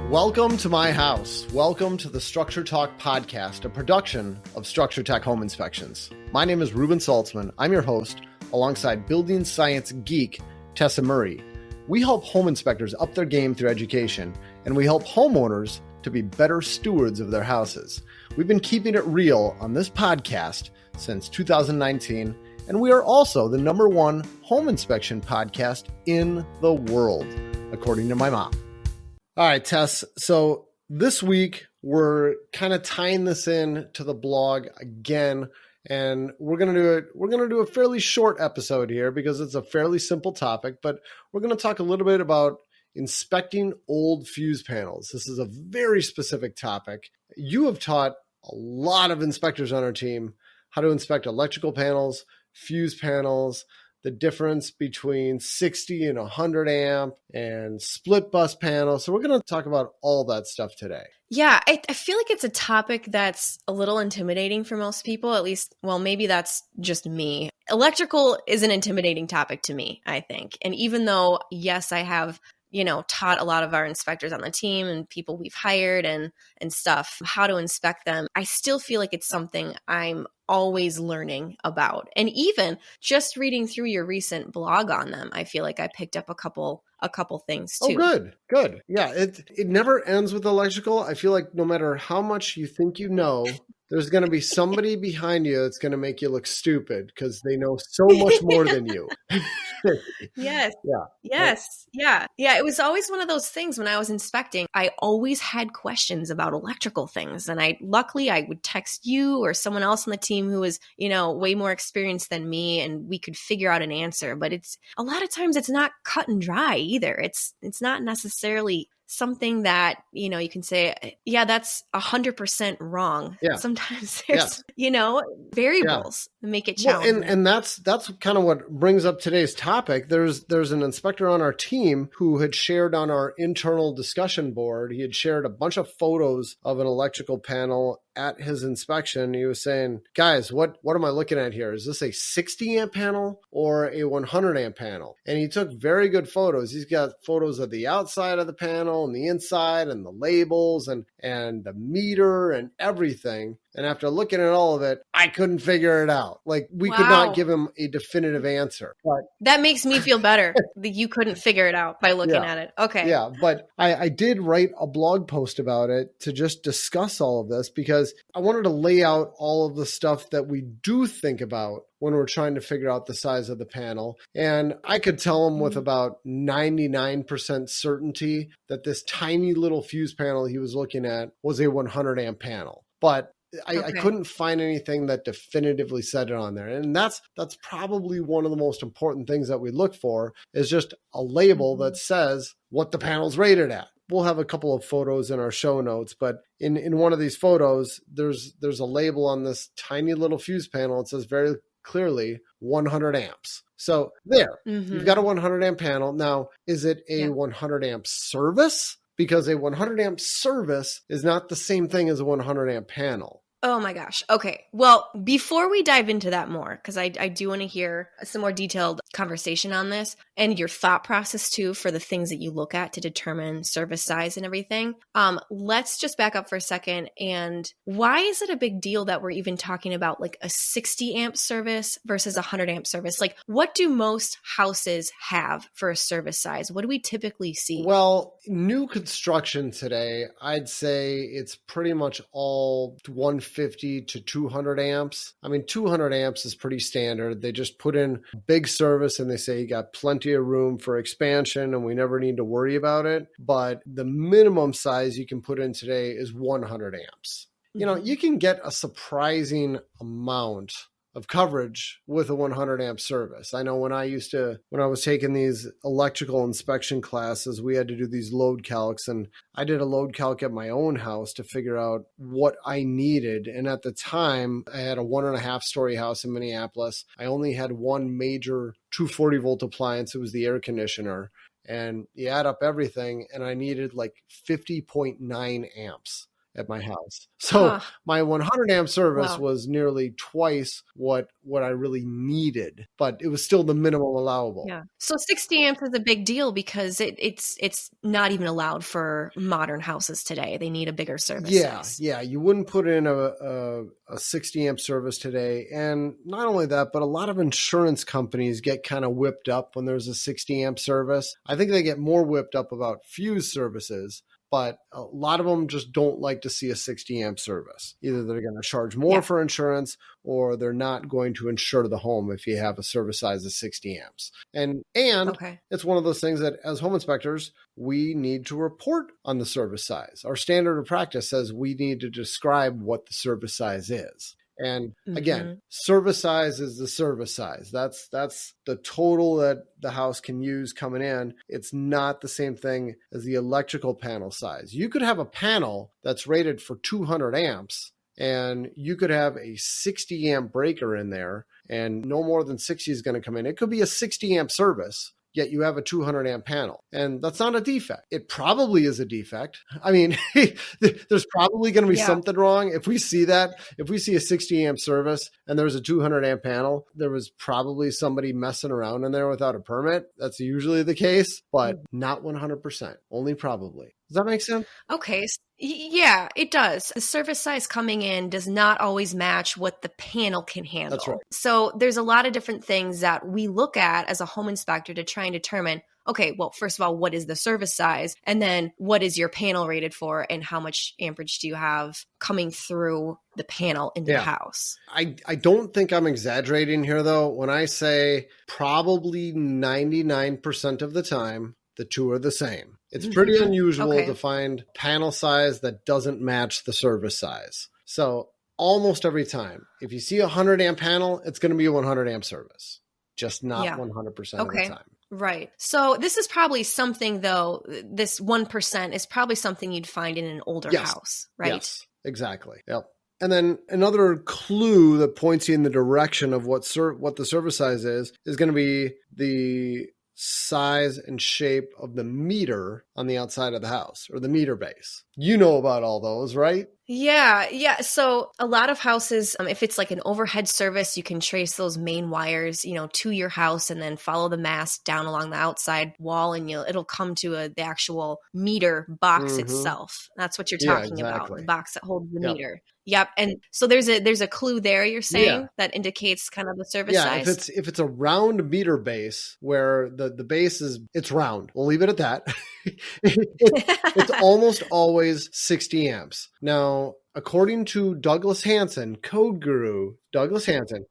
Welcome to my house. Welcome to the Structure Talk podcast, a production of Structure Tech Home Inspections. My name is Reuben Saltzman. I'm your host, alongside building science geek Tessa Murray. We help home inspectors up their game through education, and we help homeowners to be better stewards of their houses. We've been keeping it real on this podcast since 2019, and we are also the #1 home inspection podcast in the world, according to my mom. All right, Tess. So this week we're kind of tying this in to the blog again, and we're gonna do a fairly short episode here because it's a fairly simple topic. But we're gonna talk a little bit about inspecting old fuse panels. This is a very specific topic. You have taught a lot of inspectors on our team how to inspect electrical panels, fuse panels, the difference between 60 and 100 amp and split bus panels. So we're going to talk about all that stuff today. Yeah, I feel like it's a topic that's a little intimidating for most people, at least, well, maybe that's just me. Electrical is an intimidating topic to me, I think. And even though, yes, I have taught a lot of our inspectors on the team and people we've hired and stuff, how to inspect them, I still feel like it's something I'm always learning about. And even just reading through your recent blog on them, I feel like I picked up a couple things too. Oh, good. Yeah, it never ends with electrical. I feel like no matter how much you think you know, there's going to be somebody behind you that's going to make you look stupid because they know so much more than you. Yes. Yeah. Yes. Yeah. Yeah. It was always one of those things when I was inspecting. I always had questions about electrical things. And luckily I would text you or someone else on the team who was, way more experienced than me, and we could figure out an answer. But it's a lot of times it's not cut and dry either. It's not necessarily something that, you can say, yeah, that's 100% wrong. Yeah. Sometimes there's, variables that make it challenging. Well, and that's kind of what brings up today's topic. There's an inspector on our team who had shared on our internal discussion board. He had shared a bunch of photos of an electrical panel at his inspection. He was saying, guys, what am I looking at here? Is this a 60 amp panel or a 100 amp panel? And he took very good photos. He's got photos of the outside of the panel and the inside and the labels and the meter and everything. And after looking at all of it, I couldn't figure it out. Like we could not give him a definitive answer. But that makes me feel better that you couldn't figure it out by looking at it. Okay. Yeah, but I did write a blog post about it to just discuss all of this because I wanted to lay out all of the stuff that we do think about when we're trying to figure out the size of the panel. And I could tell him with about 99% certainty that this tiny little fuse panel he was looking at was a 100 amp panel. But I couldn't find anything that definitively said it on there. And that's probably one of the most important things that we look for is just a label that says what the panel's rated at. We'll have a couple of photos in our show notes, but in one of these photos, there's a label on this tiny little fuse panel. It says very clearly 100 amps. So there, you've got a 100 amp panel. Now, is it a 100 amp service? Because a 100 amp service is not the same thing as a 100 amp panel. Oh my gosh. Okay. Well, before we dive into that more, because I do want to hear some more detailed conversation on this and your thought process too for the things that you look at to determine service size and everything. Let's just back up for a second. And why is it a big deal that we're even talking about like a 60 amp service versus a 100 amp service? Like what do most houses have for a service size? What do we typically see? Well, new construction today, I'd say it's pretty much all 150 to 200 amps. I mean, 200 amps is pretty standard. They just put in a big service and they say you got plenty of room for expansion and we never need to worry about it. But the minimum size you can put in today is 100 amps. You can get a surprising amount of coverage with a 100 amp service. I know when I was taking these electrical inspection classes, we had to do these load calcs, and I did a load calc at my own house to figure out what I needed. And at the time, I had a 1.5 story house in Minneapolis. I only had one major 240 volt appliance. It was the air conditioner. And you add up everything, and I needed like 50.9 amps. at my house. So Huh. my 100 amp service Wow. was nearly twice what I really needed, but it was still the minimum allowable. Yeah. So 60 amps is a big deal because it's not even allowed for modern houses today. They need a bigger service size. Yeah, you wouldn't put in a 60 amp service today. And not only that, but a lot of insurance companies get kind of whipped up when there's a 60 amp service. I think they get more whipped up about fuse services, but a lot of them just don't like to see a 60 amp service. Either they're going to charge more for insurance, or they're not going to insure the home if you have a service size of 60 amps. And Okay. it's one of those things that as home inspectors, we need to report on the service size. Our standard of practice says we need to describe what the service size is. And again, service size is the service size. That's the total that the house can use coming in. It's not the same thing as the electrical panel size. You could have a panel that's rated for 200 amps, and you could have a 60 amp breaker in there, and no more than 60 is going to come in. It could be a 60 amp service, yet you have a 200 amp panel. And that's not a defect. It probably is a defect. I mean, there's probably going to be something wrong. If we see a 60 amp service and there's a 200 amp panel, there was probably somebody messing around in there without a permit. That's usually the case, but not 100%, only probably. Does that make sense? Okay. Yeah, it does. The service size coming in does not always match what the panel can handle. That's right. So there's a lot of different things that we look at as a home inspector to try and determine, okay, well, first of all, what is the service size? And then what is your panel rated for? And how much amperage do you have coming through the panel into the house? I don't think I'm exaggerating here, though, when I say probably 99% of the time, the two are the same. It's pretty unusual to find panel size that doesn't match the service size. So almost every time, if you see a 100 amp panel, it's going to be a 100 amp service, just not 100% of the time. Right. So this is probably something, though, this 1% is probably something you'd find in an older house, right? Yes, exactly. Yep. And then another clue that points you in the direction of what the service size is going to be the size and shape of the meter on the outside of the house, or the meter base. You know about all those, right? Yeah. So a lot of houses, if it's like an overhead service, you can trace those main wires, to your house and then follow the mast down along the outside wall, and it'll come to the actual meter box itself. That's what you're talking about, the box that holds the meter. Yep. And so there's a clue there, you're saying, that indicates kind of the service size? If it's a round meter base where the base it's round, we'll leave it at that. It's almost always 60 amps. Now, according to Douglas Hanson, code guru Douglas Hanson,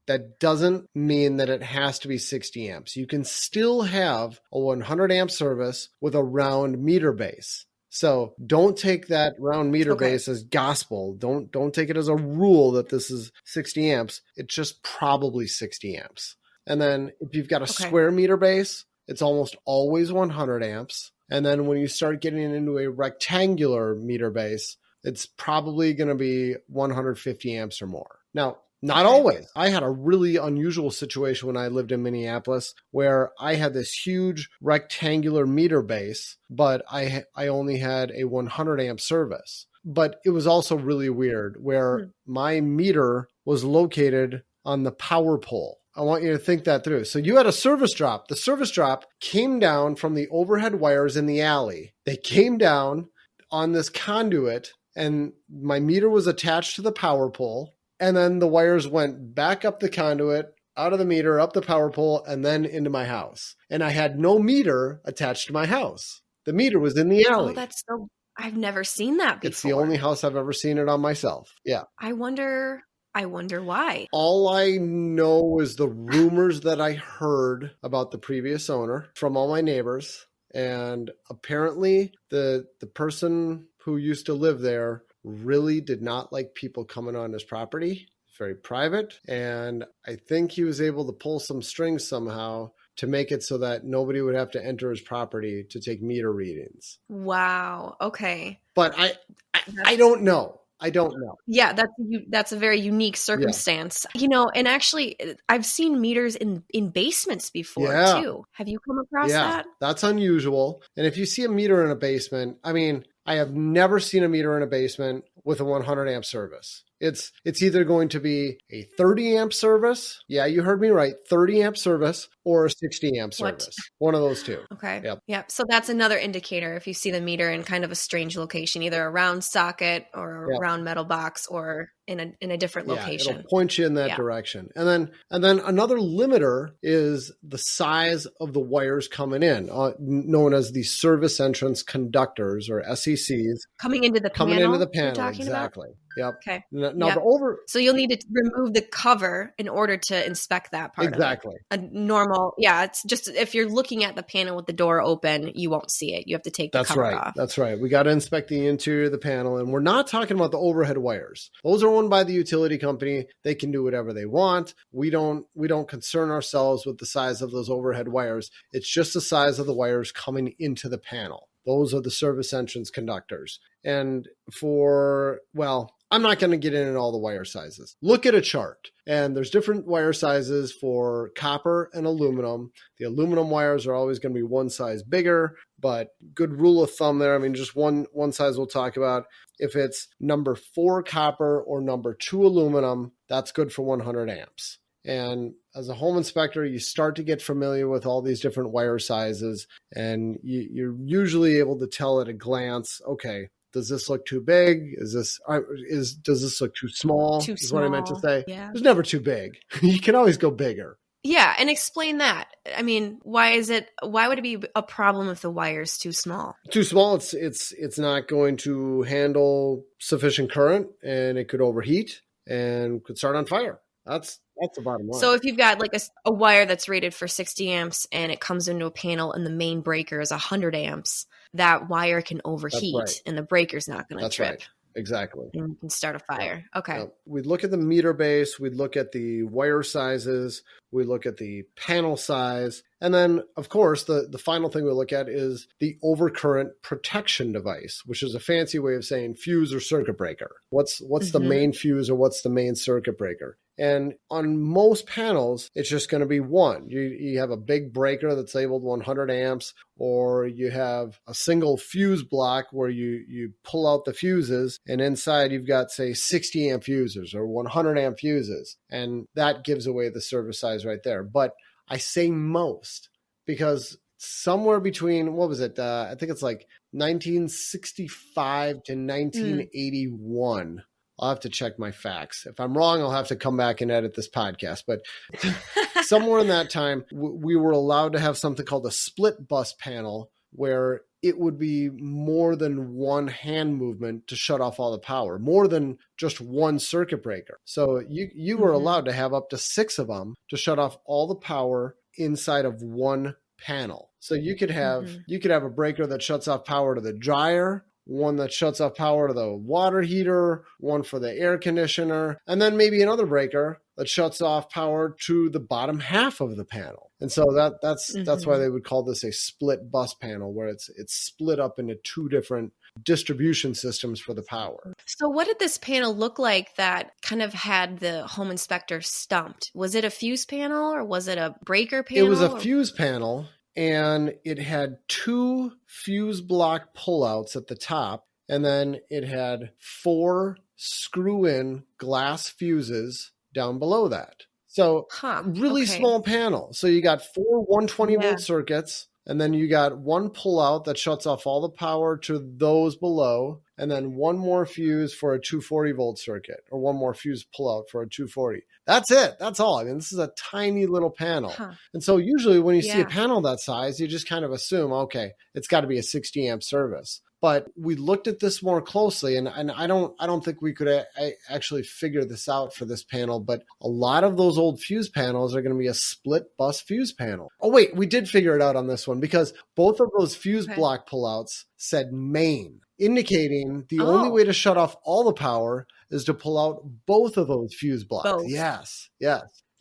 that doesn't mean that it has to be 60 amps. You can still have a 100 amp service with a round meter base. So don't take that round meter base as gospel. Don't take it as a rule that this is 60 amps. It's just probably 60 amps. And then if you've got a square meter base, it's almost always 100 amps. And then when you start getting into a rectangular meter base, it's probably going to be 150 amps or more. Now, not always. I had a really unusual situation when I lived in Minneapolis where I had this huge rectangular meter base, but I only had a 100 amp service. But it was also really weird where my meter was located on the power pole. I want you to think that through. So you had a service drop. The service drop came down from the overhead wires in the alley. They came down on this conduit, and my meter was attached to the power pole. And then the wires went back up the conduit, out of the meter, up the power pole, and then into my house. And I had no meter attached to my house. The meter was in the alley. Oh, that's so... I've never seen that before. It's the only house I've ever seen it on myself. Yeah. I wonder why. All I know is the rumors that I heard about the previous owner from all my neighbors. And apparently the person who used to live there really did not like people coming on his property. Very private. And I think he was able to pull some strings somehow to make it so that nobody would have to enter his property to take meter readings. Wow. Okay. But I don't know. I don't know. Yeah, that's a very unique circumstance. And actually I've seen meters in basements before too. Have you come across that? That's unusual. And if you see a meter in a basement, I mean, I have never seen a meter in a basement with a 100 amp service. It's either going to be a 30 amp service. Yeah, you heard me right. 30 amp service or a 60 amp service. One of those two. Okay. Yep. Yep. So that's another indicator if you see the meter in kind of a strange location, either a round socket or a round metal box or in a different location. It'll point you in that direction. And then another limiter is the size of the wires coming in, known as the service entrance conductors or SECs. Coming into the panel, exactly. About? Yep. Okay. Now so you'll need to remove the cover in order to inspect that part. Exactly. Of it. A normal, it's just if you're looking at the panel with the door open, you won't see it. You have to take the cover off. That's right. We got to inspect the interior of the panel, and we're not talking about the overhead wires. Those are owned by the utility company. They can do whatever they want. We don't concern ourselves with the size of those overhead wires. It's just the size of the wires coming into the panel. Those are the service entrance conductors. And I'm not going to get into all the wire sizes. Look at a chart, and there's different wire sizes for copper and aluminum. The aluminum wires are always going to be one size bigger, but good rule of thumb there. I mean, just one size we'll talk about. If it's number 4 copper or number 2 aluminum, that's good for 100 amps. And as a home inspector, you start to get familiar with all these different wire sizes, and you're usually able to tell at a glance, okay, does this look too big? Does this look too small? Is what I meant to say. Yeah. It's never too big. You can always go bigger. Yeah, and explain that. I mean, why would it be a problem if the wire's too small? Too small, it's not going to handle sufficient current, and it could overheat and could start on fire. That's the bottom line. So if you've got like a wire that's rated for 60 amps and it comes into a panel and the main breaker is 100 amps, that wire can overheat and the breaker's not going to trip. Right. Exactly. And you can start a fire. Okay. Now, we'd look at the meter base. We'd look at the wire sizes. We look at the panel size. And then, of course, the final thing we look at is the overcurrent protection device, which is a fancy way of saying fuse or circuit breaker. What's the main fuse or what's the main circuit breaker? And on most panels, it's just going to be one. You have a big breaker that's labeled 100 amps, or you have a single fuse block where you pull out the fuses, and inside you've got, say, 60 amp fuses or 100 amp fuses. And that gives away the service size right there. But I say most because somewhere between, I think it's like 1965 to 1981. I'll have to check my facts. If I'm wrong, I'll have to come back and edit this podcast. But somewhere in that time, we were allowed to have something called a split bus panel, where it would be more than one hand movement to shut off all the power, more than just one circuit breaker. So you were allowed to have up to 6 of them to shut off all the power inside of one panel. So you could have a breaker that shuts off power to the dryer, one that shuts off power to the water heater, one for the air conditioner, and then maybe another breaker that shuts off power to the bottom half of the panel. And so that's why they would call this a split bus panel, where it's split up into 2 different distribution systems for the power. So what did this panel look like that kind of had the home inspector stumped? Was it a fuse panel or was it a breaker panel? It was a fuse panel. And it had 2 fuse block pullouts at the top, and then it had 4 screw-in glass fuses down below that. So really small panel. So you got 4 120-volt circuits, and then you got 1 pullout that shuts off all the power to those below, and then 1 more fuse for a 240-volt circuit, or 1 more fuse pullout for a 240. That's it. That's all. I mean, this is a tiny little panel. And so usually when you see a panel that size, you just kind of assume, okay, it's got to be a 60 amp service. But we looked at this more closely, and I don't think we could actually figure this out for this panel, but a lot of those old fuse panels are going to be a split bus fuse panel. Oh, wait, we did figure it out on this one, because both of those fuse block pullouts said main, indicating the only way to shut off all the power is to pull out both of those fuse blocks. Both. Yes.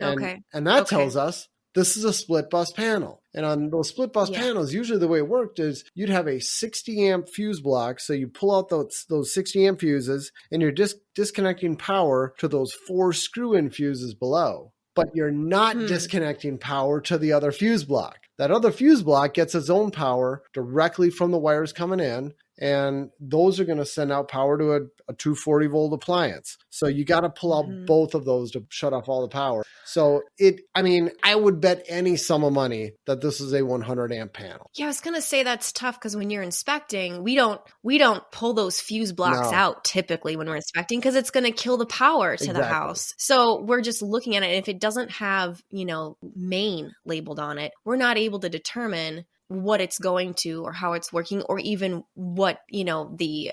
And that tells us this is a split bus panel. And on those split bus panels, usually the way it worked is you'd have a 60 amp fuse block. So you pull out those 60 amp fuses, and you're disconnecting power to those 4 screw-in fuses below. But you're not disconnecting power to the other fuse block. That other fuse block gets its own power directly from the wires coming in, and those are going to send out power to a 240 volt appliance. So you got to pull out both of those to shut off all the power. So I would bet any sum of money that this is a 100 amp panel. Yeah, I was going to say that's tough because when you're inspecting, we don't pull those fuse blocks out typically when we're inspecting because it's going to kill the power to the house. So we're just looking at it. And if it doesn't have, main labeled on it, we're not able to determine what it's going to or how it's working or even what, the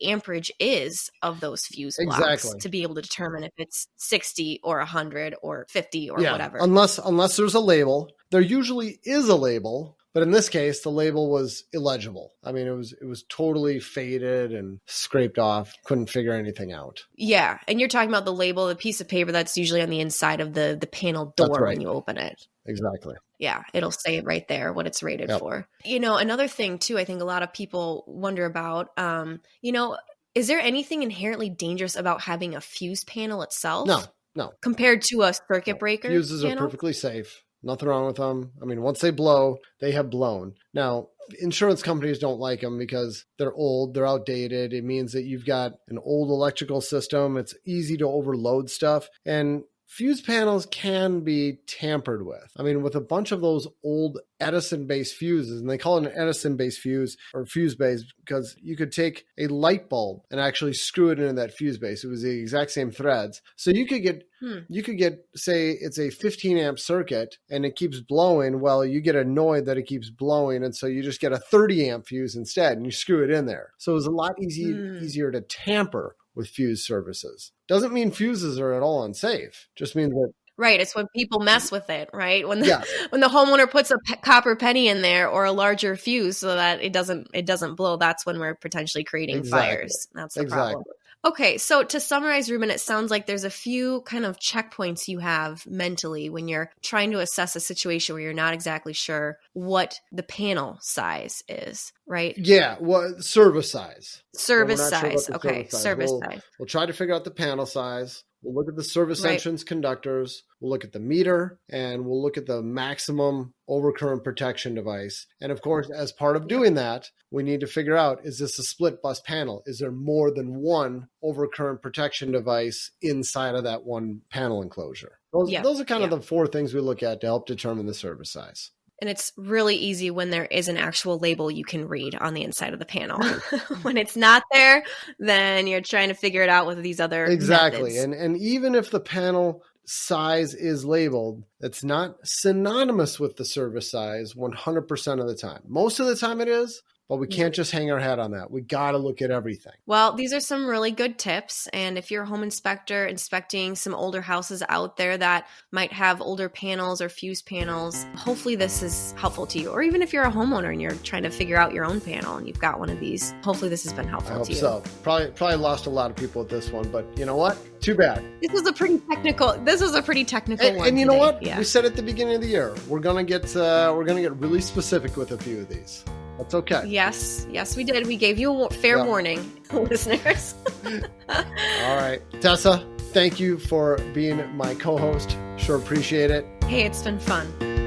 amperage is of those fuse blocks to be able to determine if it's 60 or 100 or 50 or whatever. Unless there's a label. There usually is a label, but in this case, the label was illegible. I mean, it was totally faded and scraped off. Couldn't figure anything out. Yeah. And you're talking about the label, the piece of paper that's usually on the inside of the panel door when you open it. Exactly. Yeah, it'll say right there what it's rated for. Another thing too, I think a lot of people wonder about, is there anything inherently dangerous about having a fuse panel itself? No. Compared to a circuit breaker Fuses are perfectly safe. Nothing wrong with them. I mean, once they blow, they have blown. Now, insurance companies don't like them because they're old, they're outdated. It means that you've got an old electrical system. It's easy to overload stuff. And fuse panels can be tampered with. I mean, with a bunch of those old Edison-based fuses, and they call it an Edison-based fuse or fuse base because you could take a light bulb and actually screw it into that fuse base. It was the exact same threads. So you could get, say it's a 15 amp circuit and it keeps blowing. Well, you get annoyed that it keeps blowing. And so you just get a 30 amp fuse instead and you screw it in there. So it was a lot easier to tamper with fuse services. Doesn't mean fuses are at all unsafe. Just means that right. It's when people mess with it, right? When the homeowner puts a copper penny in there or a larger fuse so that it doesn't blow, that's when we're potentially creating fires. That's the problem. Okay, so to summarize, Reuben, it sounds like there's a few kind of checkpoints you have mentally when you're trying to assess a situation where you're not exactly sure what the panel size is, right? Yeah, well, service size. Service size. Okay, service size. We'll try to figure out the panel size. We'll look at the service entrance conductors. We'll look at the meter, and we'll look at the maximum overcurrent protection device. And of course, as part of doing that, we need to figure out, is this a split bus panel? Is there more than one overcurrent protection device inside of that one panel enclosure? Those are kind of the four things we look at to help determine the service size. And it's really easy when there is an actual label you can read on the inside of the panel. When it's not there, then you're trying to figure it out with these other methods. And even if the panel size is labeled, it's not synonymous with the service size 100% of the time. Most of the time it is, but we can't just hang our hat on that. We got to look at everything. Well, these are some really good tips. And if you're a home inspector inspecting some older houses out there that might have older panels or fuse panels, hopefully this is helpful to you. Or even if you're a homeowner and you're trying to figure out your own panel and you've got one of these, hopefully this has been helpful to you. I hope so. Probably lost a lot of people with this one, but you know what? Too bad. This was a pretty technical one. And you know what? Yeah. We said at the beginning of the year, we're gonna get really specific with a few of these. That's okay. Yes, we did. We gave you a fair warning, listeners. All right. Tessa, thank you for being my co-host. Sure appreciate it. Hey, it's been fun.